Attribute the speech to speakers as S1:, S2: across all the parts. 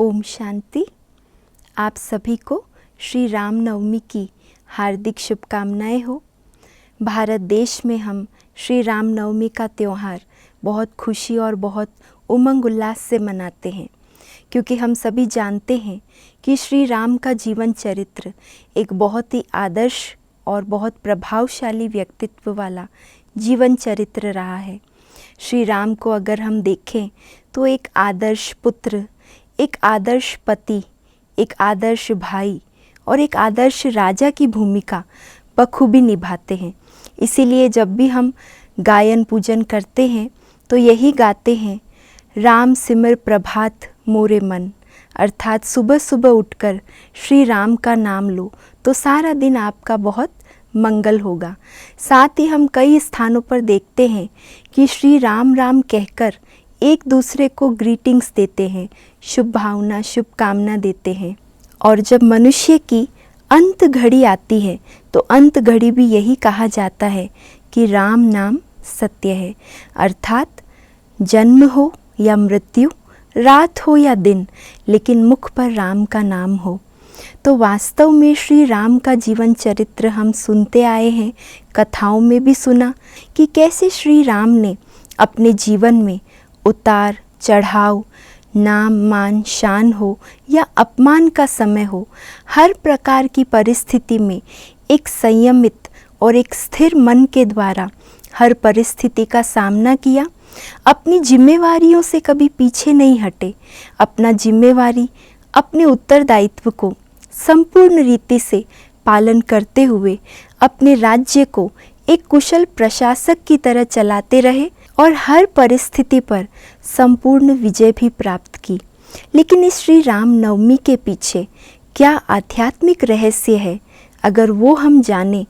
S1: ओम शांति। आप सभी को श्री राम नवमी की हार्दिक शुभकामनाएं हो। भारत देश में हम श्री राम नवमी का त्यौहार बहुत खुशी और बहुत उमंग उल्लास से मनाते हैं, क्योंकि हम सभी जानते हैं कि श्री राम का जीवन चरित्र एक बहुत ही आदर्श और बहुत प्रभावशाली व्यक्तित्व वाला जीवन चरित्र रहा है। श्री राम को अगर हम देखें तो एक आदर्श पुत्र, एक आदर्श पति, एक आदर्श भाई और एक आदर्श राजा की भूमिका बखूबी निभाते हैं। इसीलिए जब भी हम गायन पूजन करते हैं तो यही गाते हैं, राम सिमर प्रभात मोरे मन, अर्थात सुबह सुबह उठकर श्री राम का नाम लो तो सारा दिन आपका बहुत मंगल होगा। साथ ही हम कई स्थानों पर देखते हैं कि श्री राम राम कहकर एक दूसरे को ग्रीटिंग्स देते हैं, शुभ भावना, शुभकामना देते हैं। और जब मनुष्य की अंत घड़ी आती है तो अंत घड़ी भी यही कहा जाता है कि राम नाम सत्य है, अर्थात जन्म हो या मृत्यु, रात हो या दिन, लेकिन मुख पर राम का नाम हो। तो वास्तव में श्री राम का जीवन चरित्र हम सुनते आए हैं, कथाओं में भी सुना कि कैसे श्री राम ने अपने जीवन में उतार चढ़ाव, नाम मान शान हो या अपमान का समय हो, हर प्रकार की परिस्थिति में एक संयमित और एक स्थिर मन के द्वारा हर परिस्थिति का सामना किया। अपनी जिम्मेवारियों से कभी पीछे नहीं हटे, अपना जिम्मेवारी, अपने उत्तरदायित्व को संपूर्ण रीति से पालन करते हुए अपने राज्य को एक कुशल प्रशासक की तरह चलाते रहे और हर परिस्थिति पर संपूर्ण विजय भी प्राप्त की। लेकिन इस श्री राम नवमी के पीछे क्या आध्यात्मिक रहस्य है, अगर वो हम जाने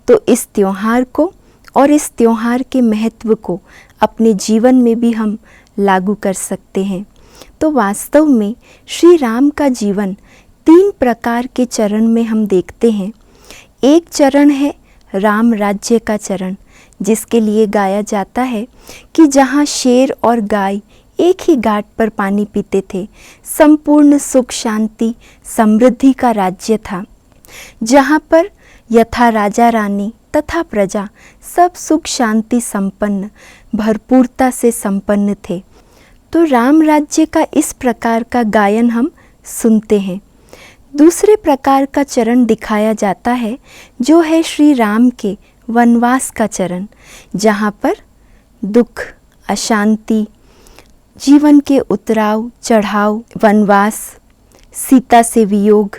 S1: तो इस त्योहार को और इस त्योहार के महत्व को अपने जीवन में भी हम लागू कर सकते हैं। तो वास्तव में श्री राम का जीवन 3 प्रकार के चरण में हम देखते हैं। एक चरण है राम राज्य का चरण, जिसके लिए गाया जाता है कि जहाँ शेर और गाय एक ही घाट पर पानी पीते थे, संपूर्ण सुख शांति समृद्धि का राज्य था, जहाँ पर यथा राजा रानी तथा प्रजा सब सुख शांति संपन्न भरपूरता से संपन्न थे। तो राम राज्य का इस प्रकार का गायन हम सुनते हैं। दूसरे प्रकार का चरण दिखाया जाता है जो है श्री राम के वनवास का चरण, जहाँ पर दुख, अशांति, जीवन के उतराव चढ़ाव, वनवास, सीता से वियोग,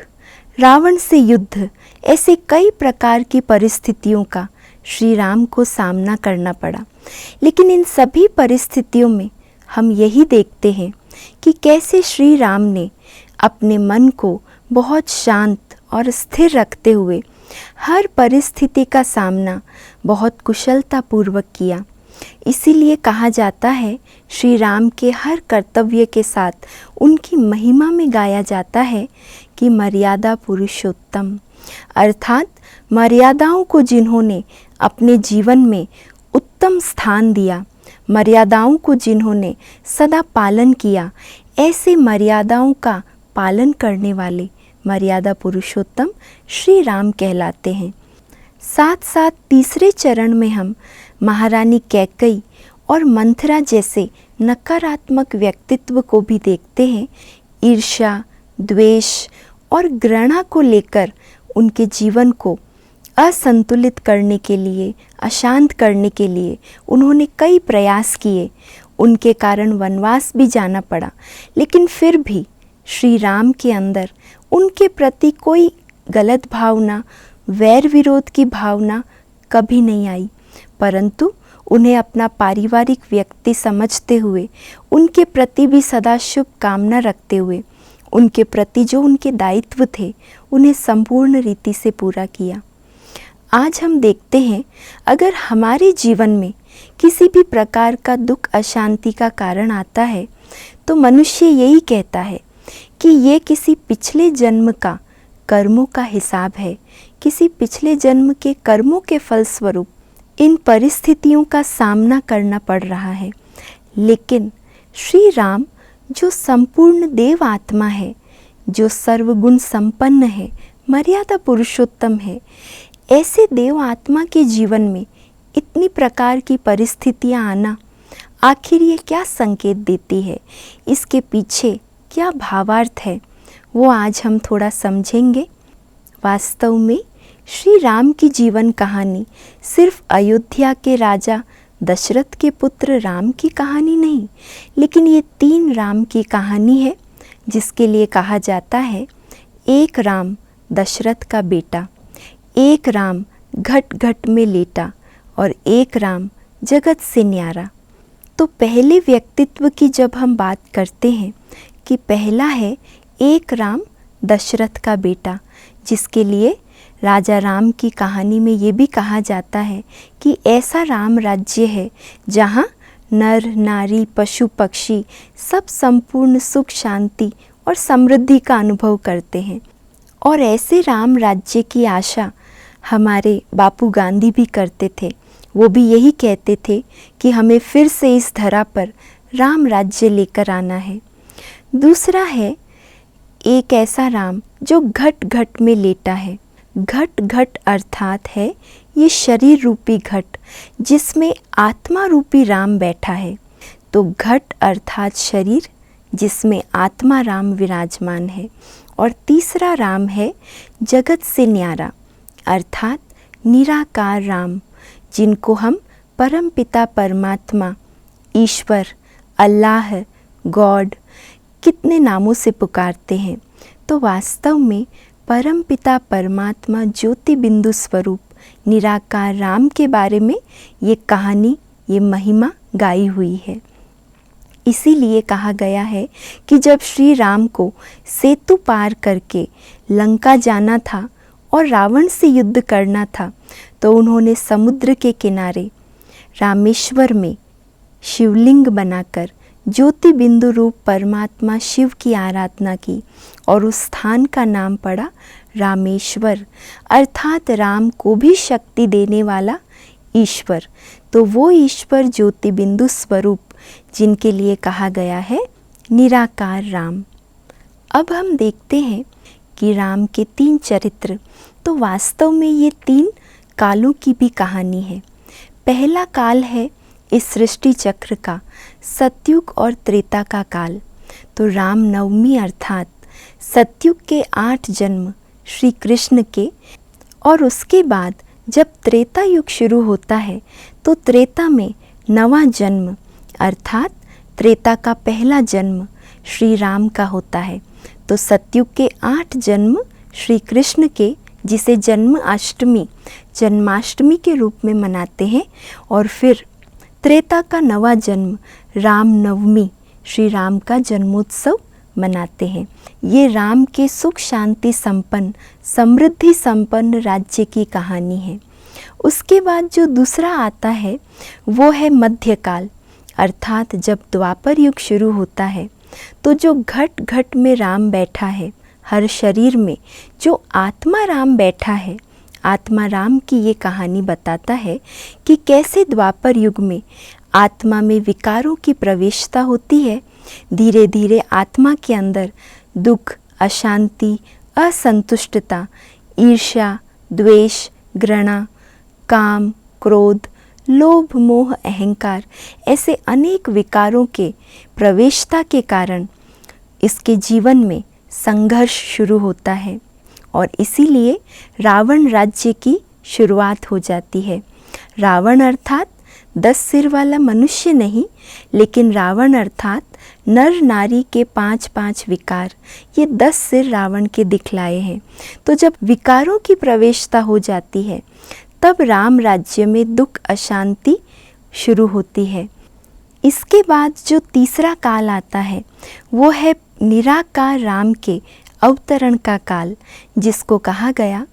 S1: रावण से युद्ध, ऐसे कई प्रकार की परिस्थितियों का श्री राम को सामना करना पड़ा। लेकिन इन सभी परिस्थितियों में हम यही देखते हैं कि कैसे श्री राम ने अपने मन को बहुत शांत और स्थिर रखते हुए हर परिस्थिति का सामना बहुत कुशलतापूर्वक किया। इसीलिए कहा जाता है श्री राम के हर कर्तव्य के साथ उनकी महिमा में गाया जाता है कि मर्यादा पुरुषोत्तम, अर्थात मर्यादाओं को जिन्होंने अपने जीवन में उत्तम स्थान दिया, मर्यादाओं को जिन्होंने सदा पालन किया, ऐसे मर्यादाओं का पालन करने वाले मर्यादा पुरुषोत्तम श्री राम कहलाते हैं। साथ साथ तीसरे चरण में हम महारानी कैकई और मंथरा जैसे नकारात्मक व्यक्तित्व को भी देखते हैं। ईर्ष्या, द्वेष और घृणा को लेकर उनके जीवन को असंतुलित करने के लिए, अशांत करने के लिए उन्होंने कई प्रयास किए। उनके कारण वनवास भी जाना पड़ा, लेकिन फिर भी श्री राम के अंदर उनके प्रति कोई गलत भावना, वैर विरोध की भावना कभी नहीं आई, परंतु उन्हें अपना पारिवारिक व्यक्ति समझते हुए, उनके प्रति भी सदा शुभ कामना रखते हुए, उनके प्रति जो उनके दायित्व थे उन्हें संपूर्ण रीति से पूरा किया। आज हम देखते हैं, अगर हमारे जीवन में किसी भी प्रकार का दुख, अशांति का कारण आता है तो मनुष्य यही कहता है कि ये किसी पिछले जन्म का कर्मों का हिसाब है, किसी पिछले जन्म के कर्मों के फलस्वरूप इन परिस्थितियों का सामना करना पड़ रहा है। लेकिन श्री राम जो संपूर्ण देव आत्मा है, जो सर्वगुण संपन्न है, मर्यादा पुरुषोत्तम है, ऐसे देव आत्मा के जीवन में इतनी प्रकार की परिस्थितियां आना आखिर ये क्या संकेत देती है, इसके पीछे क्या भावार्थ है, वो आज हम थोड़ा समझेंगे। वास्तव में श्री राम की जीवन कहानी सिर्फ अयोध्या के राजा दशरथ के पुत्र राम की कहानी नहीं, लेकिन ये 3 राम की कहानी है, जिसके लिए कहा जाता है एक राम दशरथ का बेटा, एक राम घट घट में लेटा और एक राम जगत से न्यारा। तो पहले व्यक्तित्व की जब हम बात करते हैं कि पहला है एक राम दशरथ का बेटा, जिसके लिए राजा राम की कहानी में ये भी कहा जाता है कि ऐसा राम राज्य है जहाँ नर नारी पशु पक्षी सब संपूर्ण सुख शांति और समृद्धि का अनुभव करते हैं। और ऐसे राम राज्य की आशा हमारे बापू गांधी भी करते थे। वो भी यही कहते थे कि हमें फिर से इस धरा पर राम राज्य लेकर आना है। दूसरा है एक ऐसा राम जो घट घट में लेटा है। घट घट अर्थात है ये शरीर रूपी घट जिसमें आत्मा रूपी राम बैठा है। तो घट अर्थात शरीर जिसमें आत्मा राम विराजमान है। और तीसरा राम है जगत से न्यारा अर्थात निराकार राम, जिनको हम परम पिता परमात्मा, ईश्वर, अल्लाह, गॉड कितने नामों से पुकारते हैं। तो वास्तव में परम पिता परमात्मा ज्योति बिंदु स्वरूप निराकार राम के बारे में ये कहानी, ये महिमा गाई हुई है। इसीलिए कहा गया है कि जब श्री राम को सेतु पार करके लंका जाना था और रावण से युद्ध करना था, तो उन्होंने समुद्र के किनारे रामेश्वर में शिवलिंग बनाकर ज्योति बिंदु रूप परमात्मा शिव की आराधना की और उस स्थान का नाम पड़ा रामेश्वर अर्थात राम को भी शक्ति देने वाला ईश्वर। तो वो ईश्वर ज्योति बिंदु स्वरूप जिनके लिए कहा गया है निराकार राम। अब हम देखते हैं कि राम के 3 चरित्र। तो वास्तव में ये 3 कालों की भी कहानी है। पहला काल है इस सृष्टि चक्र का सतयुग और त्रेता का काल। तो राम नवमी अर्थात सतयुग के 8 जन्म श्री कृष्ण के, और उसके बाद जब त्रेता युग शुरू होता है तो त्रेता में 9वां जन्म अर्थात त्रेता का पहला जन्म श्री राम का होता है। तो सतयुग के 8 जन्म श्री कृष्ण के, जिसे जन्माष्टमी के रूप में मनाते हैं, और फिर त्रेता का 9वां जन्म राम नवमी श्री राम का जन्मोत्सव मनाते हैं। ये राम के सुख शांति संपन्न समृद्धि संपन्न राज्य की कहानी है। उसके बाद जो दूसरा आता है वो है मध्यकाल अर्थात जब द्वापर युग शुरू होता है, तो जो घट घट में राम बैठा है, हर शरीर में जो आत्मा राम बैठा है, आत्मा राम की ये कहानी बताता है कि कैसे द्वापर युग में आत्मा में विकारों की प्रवेशता होती है। धीरे धीरे आत्मा के अंदर दुख, अशांति, असंतुष्टता, ईर्ष्या, द्वेष, घृणा, काम, क्रोध, लोभ, मोह, अहंकार ऐसे अनेक विकारों के प्रवेशता के कारण इसके जीवन में संघर्ष शुरू होता है और इसीलिए रावण राज्य की शुरुआत हो जाती है। रावण अर्थात 10 सिर वाला मनुष्य नहीं, लेकिन रावण अर्थात नर नारी के 5-5 विकार, ये 10 सिर रावण के दिखलाए हैं। तो जब विकारों की प्रवेशता हो जाती है तब राम राज्य में दुख अशांति शुरू होती है। इसके बाद जो तीसरा काल आता है वो है निराकार राम के अवतरण का काल, जिसको कहा गया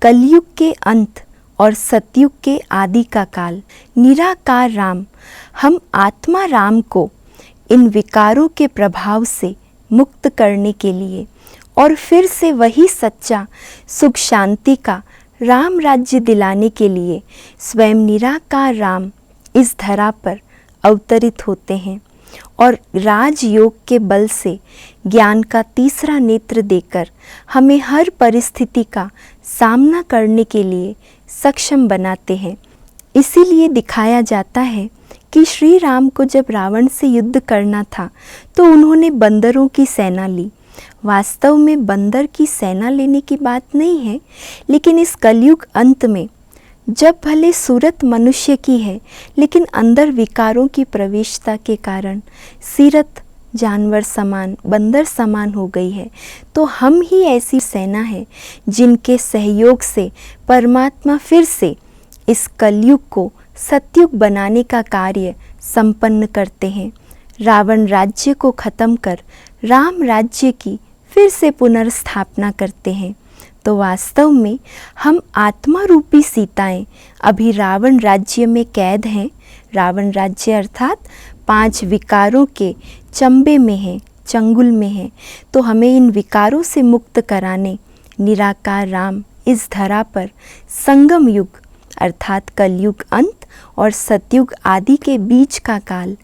S1: कलयुग के अंत और सतयुग के आदि का काल। निराकार राम, हम आत्मा राम को इन विकारों के प्रभाव से मुक्त करने के लिए और फिर से वही सच्चा सुख शांति का राम राज्य दिलाने के लिए स्वयं निराकार राम इस धरा पर अवतरित होते हैं और राजयोग के बल से ज्ञान का तीसरा नेत्र देकर हमें हर परिस्थिति का सामना करने के लिए सक्षम बनाते हैं। इसीलिए दिखाया जाता है कि श्री राम को जब रावण से युद्ध करना था तो उन्होंने बंदरों की सेना ली। वास्तव में बंदर की सेना लेने की बात नहीं है, लेकिन इस कलयुग अंत में जब भले सूरत मनुष्य की है लेकिन अंदर विकारों की प्रवेशता के कारण सीरत जानवर समान, बंदर समान हो गई है, तो हम ही ऐसी सेना है जिनके सहयोग से परमात्मा फिर से इस कलयुग को सतयुग बनाने का कार्य संपन्न करते हैं। रावण राज्य को खत्म कर राम राज्य की फिर से पुनर्स्थापना करते हैं। तो वास्तव में हम आत्मा रूपी सीताएं अभी रावण राज्य में कैद हैं। रावण राज्य अर्थात 5 विकारों के चंबे में है, चंगुल में है। तो हमें इन विकारों से मुक्त कराने निराकार राम इस धरा पर संगम युग अर्थात कलयुग अंत और सतयुग आदि के बीच का काल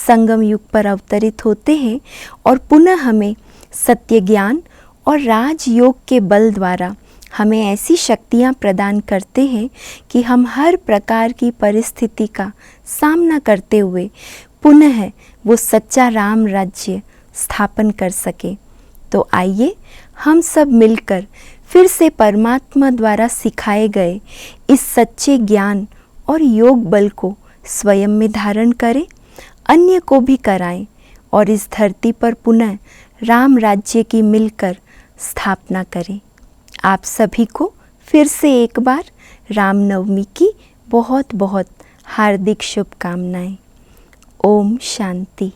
S1: संगम युग पर अवतरित होते हैं और पुनः हमें सत्य ज्ञान और राजयोग के बल द्वारा हमें ऐसी शक्तियाँ प्रदान करते हैं कि हम हर प्रकार की परिस्थिति का सामना करते हुए पुनः वो सच्चा राम राज्य स्थापन कर सके। तो आइए हम सब मिलकर फिर से परमात्मा द्वारा सिखाए गए इस सच्चे ज्ञान और योग बल को स्वयं में धारण करें, अन्य को भी कराएं और इस धरती पर पुनः राम राज्य की मिलकर स्थापना करें। आप सभी को फिर से एक बार रामनवमी की बहुत बहुत हार्दिक शुभकामनाएं। ओम शांति।